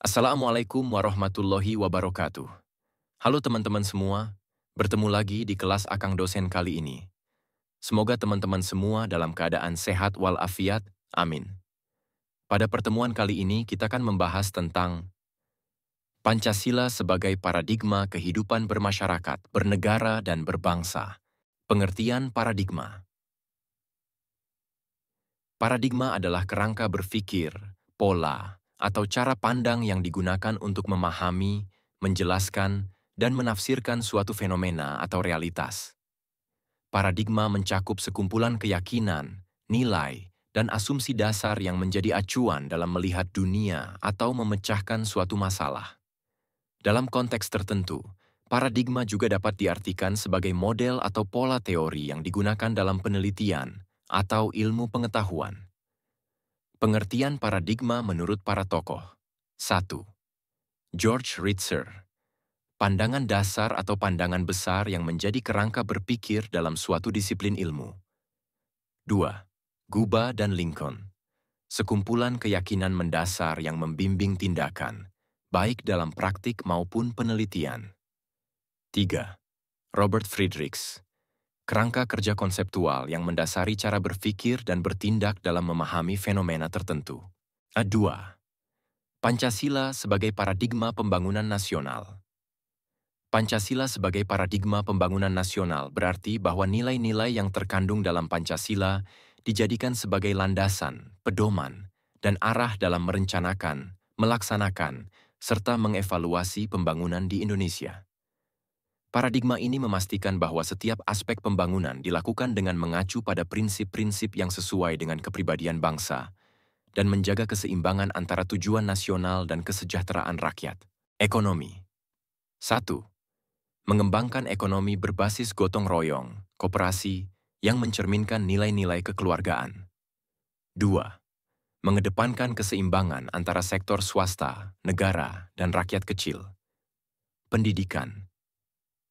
Assalamualaikum warahmatullahi wabarakatuh. Halo teman-teman semua, bertemu lagi di kelas Akang Dosen kali ini. Semoga teman-teman semua dalam keadaan sehat walafiat, amin. Pada pertemuan kali ini kita akan membahas tentang Pancasila sebagai paradigma kehidupan bermasyarakat, bernegara, dan berbangsa. Pengertian paradigma. Paradigma adalah kerangka berpikir, pola, atau cara pandang yang digunakan untuk memahami, menjelaskan, dan menafsirkan suatu fenomena atau realitas. Paradigma mencakup sekumpulan keyakinan, nilai, dan asumsi dasar yang menjadi acuan dalam melihat dunia atau memecahkan suatu masalah. Dalam konteks tertentu, paradigma juga dapat diartikan sebagai model atau pola teori yang digunakan dalam penelitian atau ilmu pengetahuan. Pengertian paradigma menurut para tokoh. 1. George Ritzer. Pandangan dasar atau pandangan besar yang menjadi kerangka berpikir dalam suatu disiplin ilmu. 2. Guba dan Lincoln. Sekumpulan keyakinan mendasar yang membimbing tindakan, baik dalam praktik maupun penelitian. 3. Robert Friedrichs. Kerangka kerja konseptual yang mendasari cara berpikir dan bertindak dalam memahami fenomena tertentu. 2. Pancasila sebagai paradigma pembangunan nasional. Pancasila sebagai paradigma pembangunan nasional berarti bahwa nilai-nilai yang terkandung dalam Pancasila dijadikan sebagai landasan, pedoman, dan arah dalam merencanakan, melaksanakan, serta mengevaluasi pembangunan di Indonesia. Paradigma ini memastikan bahwa setiap aspek pembangunan dilakukan dengan mengacu pada prinsip-prinsip yang sesuai dengan kepribadian bangsa dan menjaga keseimbangan antara tujuan nasional dan kesejahteraan rakyat. Ekonomi. 1. Mengembangkan ekonomi berbasis gotong royong, koperasi, yang mencerminkan nilai-nilai kekeluargaan. 2. Mengedepankan keseimbangan antara sektor swasta, negara, dan rakyat kecil. Pendidikan.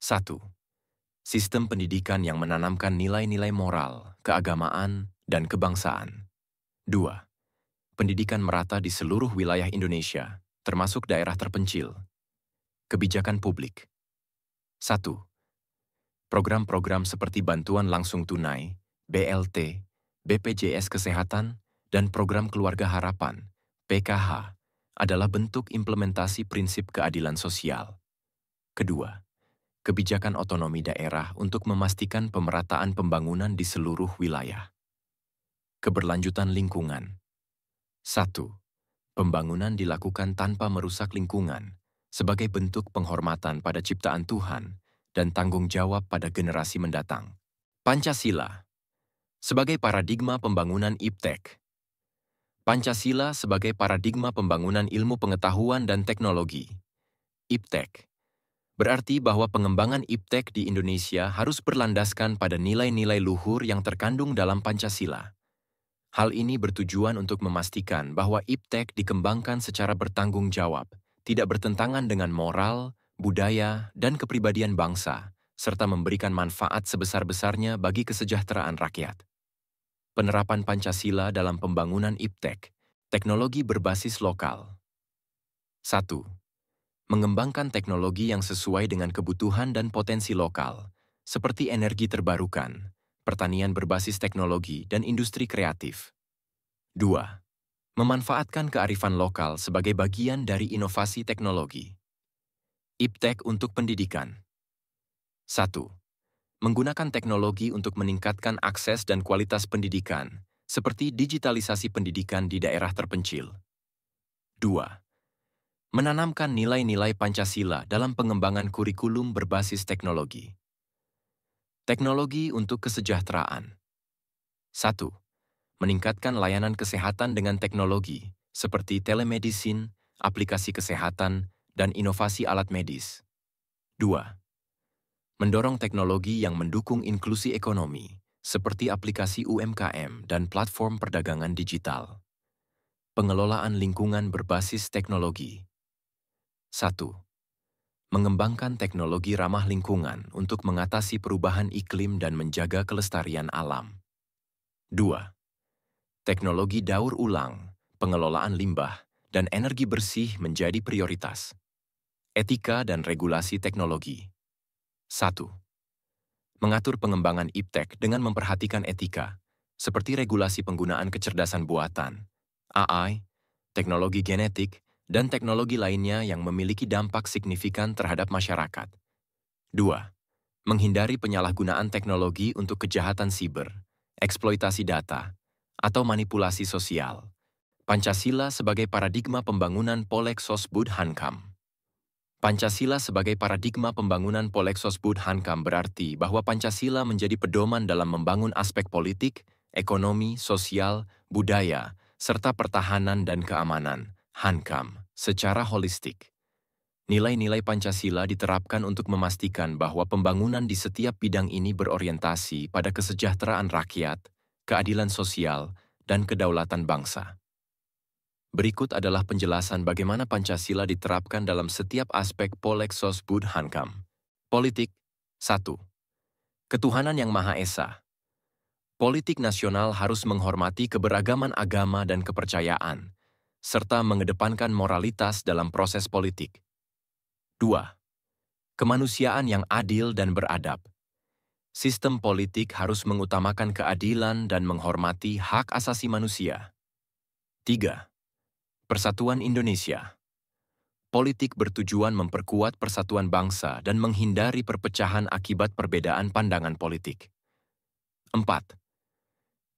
1. Sistem pendidikan yang menanamkan nilai-nilai moral, keagamaan, dan kebangsaan. 2. Pendidikan merata di seluruh wilayah Indonesia, termasuk daerah terpencil. Kebijakan publik. 1. Program-program seperti bantuan langsung tunai, BLT, BPJS Kesehatan, dan program Keluarga Harapan, PKH, adalah bentuk implementasi prinsip keadilan sosial. Kedua, kebijakan otonomi daerah untuk memastikan pemerataan pembangunan di seluruh wilayah. Keberlanjutan lingkungan. 1. Pembangunan dilakukan tanpa merusak lingkungan, sebagai bentuk penghormatan pada ciptaan Tuhan dan tanggung jawab pada generasi mendatang. Pancasila sebagai paradigma pembangunan iptek. Pancasila sebagai paradigma pembangunan ilmu pengetahuan dan teknologi. Iptek berarti bahwa pengembangan iptek di Indonesia harus berlandaskan pada nilai-nilai luhur yang terkandung dalam Pancasila. Hal ini bertujuan untuk memastikan bahwa iptek dikembangkan secara bertanggung jawab, tidak bertentangan dengan moral, budaya, dan kepribadian bangsa, serta memberikan manfaat sebesar-besarnya bagi kesejahteraan rakyat. Penerapan Pancasila dalam pembangunan iptek, teknologi berbasis lokal. 1. Mengembangkan teknologi yang sesuai dengan kebutuhan dan potensi lokal, seperti energi terbarukan, pertanian berbasis teknologi, dan industri kreatif. 2. Memanfaatkan kearifan lokal sebagai bagian dari inovasi teknologi. Iptek untuk pendidikan. 1. Menggunakan teknologi untuk meningkatkan akses dan kualitas pendidikan, seperti digitalisasi pendidikan di daerah terpencil. 2. Menanamkan nilai-nilai Pancasila dalam pengembangan kurikulum berbasis teknologi. Teknologi untuk kesejahteraan. 1. Meningkatkan layanan kesehatan dengan teknologi, seperti telemedicine, aplikasi kesehatan, dan inovasi alat medis. 2. Mendorong teknologi yang mendukung inklusi ekonomi, seperti aplikasi UMKM dan platform perdagangan digital. Pengelolaan lingkungan berbasis teknologi. 1. Mengembangkan teknologi ramah lingkungan untuk mengatasi perubahan iklim dan menjaga kelestarian alam. 2. Teknologi daur ulang, pengelolaan limbah, dan energi bersih menjadi prioritas. Etika dan regulasi teknologi. 1. Mengatur pengembangan iptek dengan memperhatikan etika, seperti regulasi penggunaan kecerdasan buatan, AI, teknologi genetik, dan teknologi lainnya yang memiliki dampak signifikan terhadap masyarakat. 2. Menghindari penyalahgunaan teknologi untuk kejahatan siber, eksploitasi data, atau manipulasi sosial. Pancasila sebagai paradigma pembangunan Polexos-Bud Hankam. Pancasila sebagai paradigma pembangunan Polexos-Bud Hankam berarti bahwa Pancasila menjadi pedoman dalam membangun aspek politik, ekonomi, sosial, budaya, serta pertahanan dan keamanan, Hankam, secara holistik. Nilai-nilai Pancasila diterapkan untuk memastikan bahwa pembangunan di setiap bidang ini berorientasi pada kesejahteraan rakyat, keadilan sosial, dan kedaulatan bangsa. Berikut adalah penjelasan bagaimana Pancasila diterapkan dalam setiap aspek Polexos-Bud Hankam. Politik. 1. Ketuhanan yang Maha Esa. Politik nasional harus menghormati keberagaman agama dan kepercayaan, serta mengedepankan moralitas dalam proses politik. 2. Kemanusiaan yang adil dan beradab. Sistem politik harus mengutamakan keadilan dan menghormati hak asasi manusia. 3. Persatuan Indonesia. Politik bertujuan memperkuat persatuan bangsa dan menghindari perpecahan akibat perbedaan pandangan politik. 4.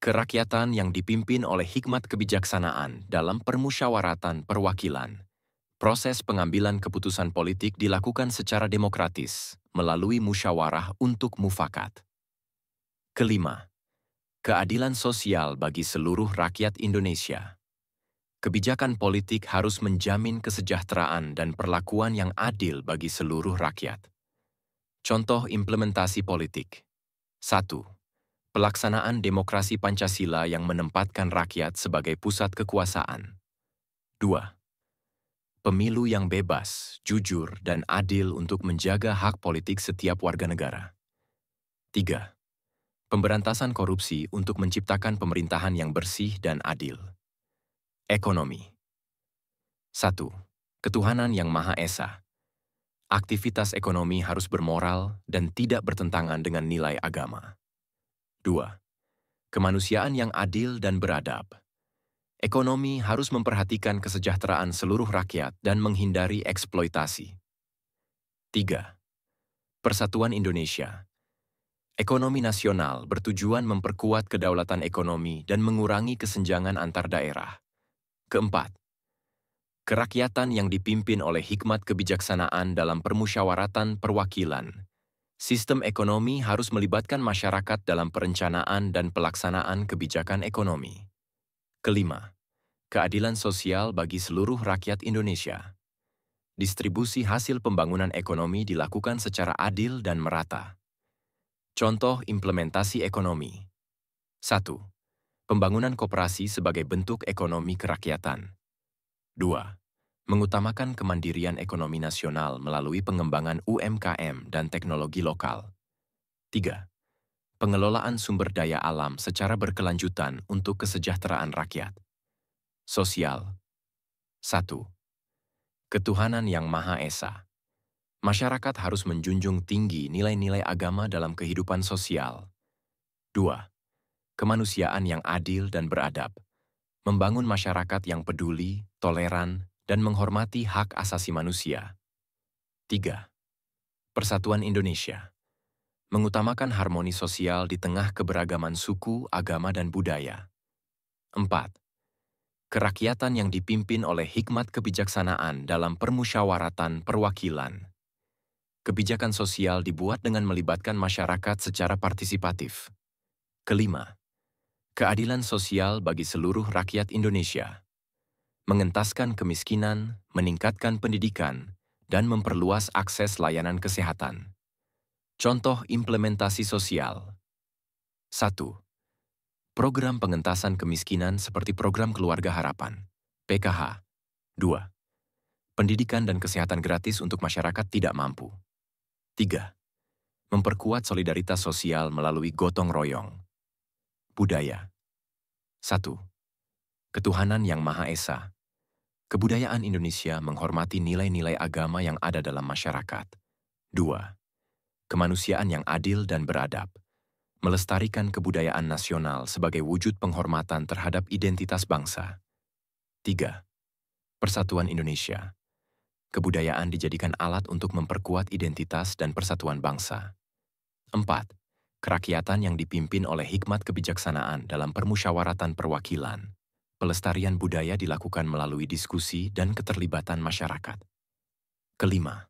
Kerakyatan yang dipimpin oleh hikmat kebijaksanaan dalam permusyawaratan perwakilan. Proses pengambilan keputusan politik dilakukan secara demokratis, melalui musyawarah untuk mufakat. Kelima, keadilan sosial bagi seluruh rakyat Indonesia. Kebijakan politik harus menjamin kesejahteraan dan perlakuan yang adil bagi seluruh rakyat. Contoh implementasi politik. 1. Pelaksanaan demokrasi Pancasila yang menempatkan rakyat sebagai pusat kekuasaan. 2. Pemilu yang bebas, jujur, dan adil untuk menjaga hak politik setiap warga negara. 3. Pemberantasan korupsi untuk menciptakan pemerintahan yang bersih dan adil. Ekonomi. 1. Ketuhanan yang Maha Esa. Aktivitas ekonomi harus bermoral dan tidak bertentangan dengan nilai agama. 2. Kemanusiaan yang adil dan beradab. Ekonomi harus memperhatikan kesejahteraan seluruh rakyat dan menghindari eksploitasi. 3. Persatuan Indonesia. Ekonomi nasional bertujuan memperkuat kedaulatan ekonomi dan mengurangi kesenjangan antar daerah. Keempat, kerakyatan yang dipimpin oleh hikmat kebijaksanaan dalam permusyawaratan perwakilan. Sistem ekonomi harus melibatkan masyarakat dalam perencanaan dan pelaksanaan kebijakan ekonomi. Kelima, keadilan sosial bagi seluruh rakyat Indonesia. Distribusi hasil pembangunan ekonomi dilakukan secara adil dan merata. Contoh implementasi ekonomi. 1. Pembangunan koperasi sebagai bentuk ekonomi kerakyatan. 2. Mengutamakan kemandirian ekonomi nasional melalui pengembangan UMKM dan teknologi lokal. 3. Pengelolaan sumber daya alam secara berkelanjutan untuk kesejahteraan rakyat. Sosial. 1. Ketuhanan yang Maha Esa. Masyarakat harus menjunjung tinggi nilai-nilai agama dalam kehidupan sosial. 2. Kemanusiaan yang adil dan beradab, membangun masyarakat yang peduli, toleran, dan menghormati hak asasi manusia. 3. Persatuan Indonesia, mengutamakan harmoni sosial di tengah keberagaman suku, agama, dan budaya. 4. Kerakyatan yang dipimpin oleh hikmat kebijaksanaan dalam permusyawaratan perwakilan. Kebijakan sosial dibuat dengan melibatkan masyarakat secara partisipatif. Kelima, keadilan sosial bagi seluruh rakyat Indonesia. Mengentaskan kemiskinan, meningkatkan pendidikan, dan memperluas akses layanan kesehatan. Contoh implementasi sosial. 1. Program pengentasan kemiskinan seperti Program Keluarga Harapan, PKH. 2. Pendidikan dan kesehatan gratis untuk masyarakat tidak mampu. 3. Memperkuat solidaritas sosial melalui gotong royong. Budaya. 1. Ketuhanan yang Maha Esa. Kebudayaan Indonesia menghormati nilai-nilai agama yang ada dalam masyarakat. 2. Kemanusiaan yang adil dan beradab. Melestarikan kebudayaan nasional sebagai wujud penghormatan terhadap identitas bangsa. 3. Persatuan Indonesia. Kebudayaan dijadikan alat untuk memperkuat identitas dan persatuan bangsa. 4. Kerakyatan yang dipimpin oleh hikmat kebijaksanaan dalam permusyawaratan perwakilan. Pelestarian budaya dilakukan melalui diskusi dan keterlibatan masyarakat. Kelima,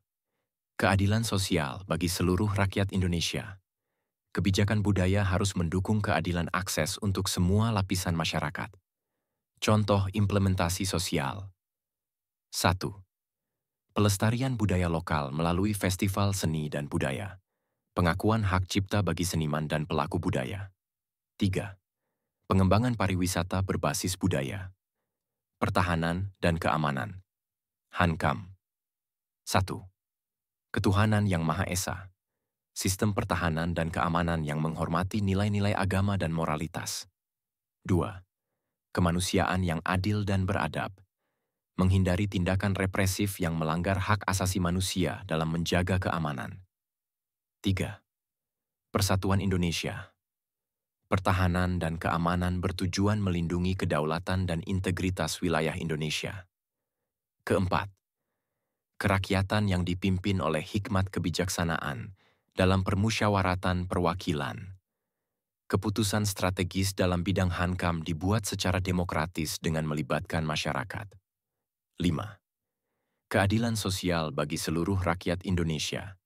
keadilan sosial bagi seluruh rakyat Indonesia. Kebijakan budaya harus mendukung keadilan akses untuk semua lapisan masyarakat. Contoh implementasi sosial. 1. Pelestarian budaya lokal melalui festival seni dan budaya. Pengakuan hak cipta bagi seniman dan pelaku budaya. 3. Pengembangan pariwisata berbasis budaya. Pertahanan dan keamanan. Hankam. 1. Ketuhanan yang Maha Esa. Sistem pertahanan dan keamanan yang menghormati nilai-nilai agama dan moralitas. 2. Kemanusiaan yang adil dan beradab. Menghindari tindakan represif yang melanggar hak asasi manusia dalam menjaga keamanan. 3. Persatuan Indonesia. Pertahanan dan keamanan bertujuan melindungi kedaulatan dan integritas wilayah Indonesia. Keempat, kerakyatan yang dipimpin oleh hikmat kebijaksanaan dalam permusyawaratan perwakilan. Keputusan strategis dalam bidang Hankam dibuat secara demokratis dengan melibatkan masyarakat. 5. Keadilan sosial bagi seluruh rakyat Indonesia.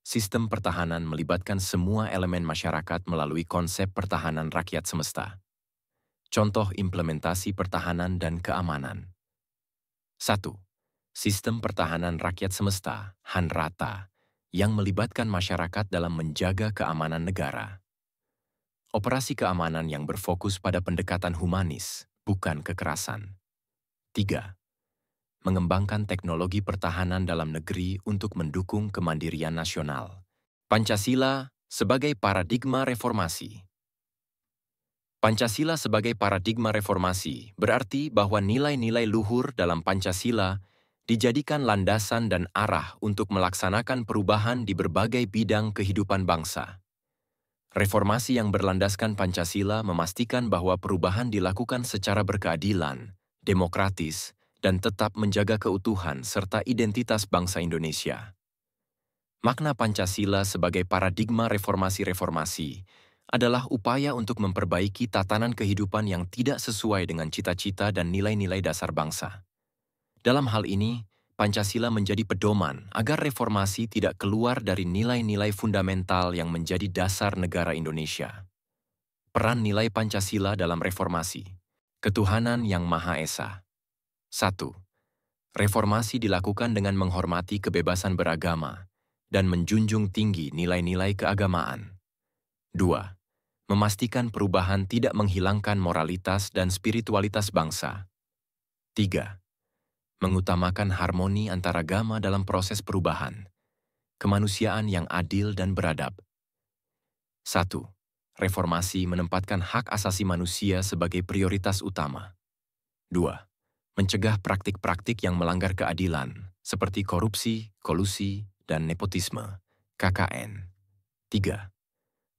Sistem pertahanan melibatkan semua elemen masyarakat melalui konsep pertahanan rakyat semesta. Contoh implementasi pertahanan dan keamanan. 1. Sistem pertahanan rakyat semesta, HANRATA, yang melibatkan masyarakat dalam menjaga keamanan negara. Operasi keamanan yang berfokus pada pendekatan humanis, bukan kekerasan. 3. Mengembangkan teknologi pertahanan dalam negeri untuk mendukung kemandirian nasional. Pancasila sebagai paradigma reformasi. Pancasila sebagai paradigma reformasi berarti bahwa nilai-nilai luhur dalam Pancasila dijadikan landasan dan arah untuk melaksanakan perubahan di berbagai bidang kehidupan bangsa. Reformasi yang berlandaskan Pancasila memastikan bahwa perubahan dilakukan secara berkeadilan, demokratis, dan tetap menjaga keutuhan serta identitas bangsa Indonesia. Makna Pancasila sebagai paradigma reformasi-reformasi adalah upaya untuk memperbaiki tatanan kehidupan yang tidak sesuai dengan cita-cita dan nilai-nilai dasar bangsa. Dalam hal ini, Pancasila menjadi pedoman agar reformasi tidak keluar dari nilai-nilai fundamental yang menjadi dasar negara Indonesia. Peran nilai Pancasila dalam reformasi. Ketuhanan yang Maha Esa. 1. Reformasi dilakukan dengan menghormati kebebasan beragama dan menjunjung tinggi nilai-nilai keagamaan. 2. Memastikan perubahan tidak menghilangkan moralitas dan spiritualitas bangsa. 3. Mengutamakan harmoni antaragama dalam proses perubahan. Kemanusiaan yang adil dan beradab. 1. Reformasi menempatkan hak asasi manusia sebagai prioritas utama. 2. Mencegah praktik-praktik yang melanggar keadilan, seperti korupsi, kolusi, dan nepotisme, KKN. 3.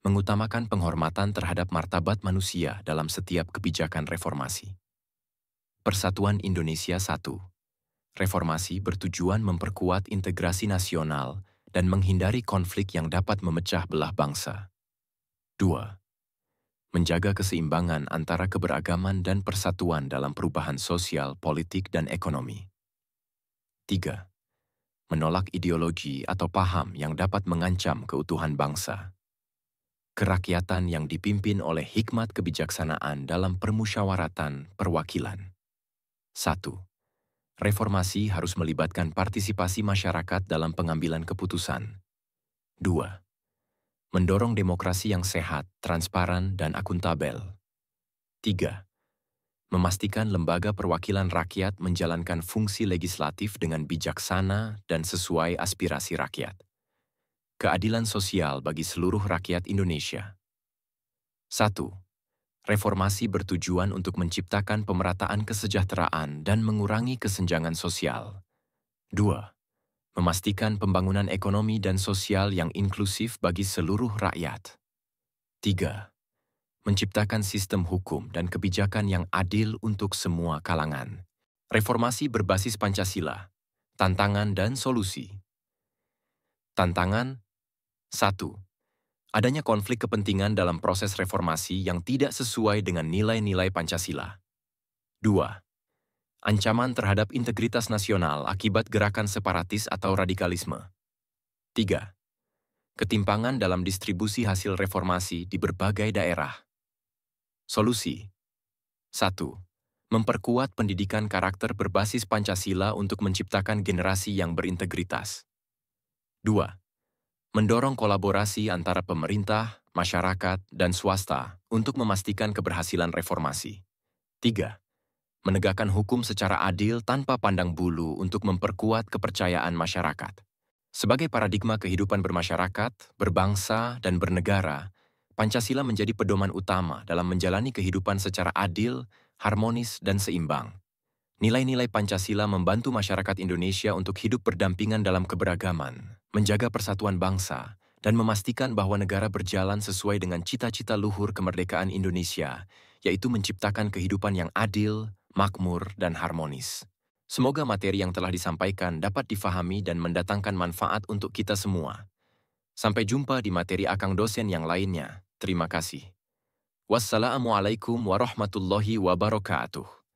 Mengutamakan penghormatan terhadap martabat manusia dalam setiap kebijakan reformasi. Persatuan Indonesia 1. Reformasi bertujuan memperkuat integrasi nasional dan menghindari konflik yang dapat memecah belah bangsa. 2. Menjaga keseimbangan antara keberagaman dan persatuan dalam perubahan sosial, politik, dan ekonomi. 3. Menolak ideologi atau paham yang dapat mengancam keutuhan bangsa. Kerakyatan yang dipimpin oleh hikmat kebijaksanaan dalam permusyawaratan perwakilan. 1. Reformasi harus melibatkan partisipasi masyarakat dalam pengambilan keputusan. 2. Mendorong demokrasi yang sehat, transparan, dan akuntabel. 3. Memastikan lembaga perwakilan rakyat menjalankan fungsi legislatif dengan bijaksana dan sesuai aspirasi rakyat. Keadilan sosial bagi seluruh rakyat Indonesia. 1. Reformasi bertujuan untuk menciptakan pemerataan kesejahteraan dan mengurangi kesenjangan sosial. 2. Memastikan pembangunan ekonomi dan sosial yang inklusif bagi seluruh rakyat. 3. Menciptakan sistem hukum dan kebijakan yang adil untuk semua kalangan. Reformasi berbasis Pancasila. Tantangan dan solusi. Tantangan 1. Adanya konflik kepentingan dalam proses reformasi yang tidak sesuai dengan nilai-nilai Pancasila. 2. Ancaman terhadap integritas nasional akibat gerakan separatis atau radikalisme. 3. Ketimpangan dalam distribusi hasil reformasi di berbagai daerah. Solusi 1. Memperkuat pendidikan karakter berbasis Pancasila untuk menciptakan generasi yang berintegritas. 2. Mendorong kolaborasi antara pemerintah, masyarakat, dan swasta untuk memastikan keberhasilan reformasi. 3. Menegakkan hukum secara adil tanpa pandang bulu untuk memperkuat kepercayaan masyarakat. Sebagai paradigma kehidupan bermasyarakat, berbangsa, dan bernegara, Pancasila menjadi pedoman utama dalam menjalani kehidupan secara adil, harmonis, dan seimbang. Nilai-nilai Pancasila membantu masyarakat Indonesia untuk hidup berdampingan dalam keberagaman, menjaga persatuan bangsa, dan memastikan bahwa negara berjalan sesuai dengan cita-cita luhur kemerdekaan Indonesia, yaitu menciptakan kehidupan yang adil, makmur, dan harmonis. Semoga materi yang telah disampaikan dapat difahami dan mendatangkan manfaat untuk kita semua. Sampai jumpa di materi akang dosen yang lainnya. Terima kasih. Wassalamualaikum warahmatullahi wabarakatuh.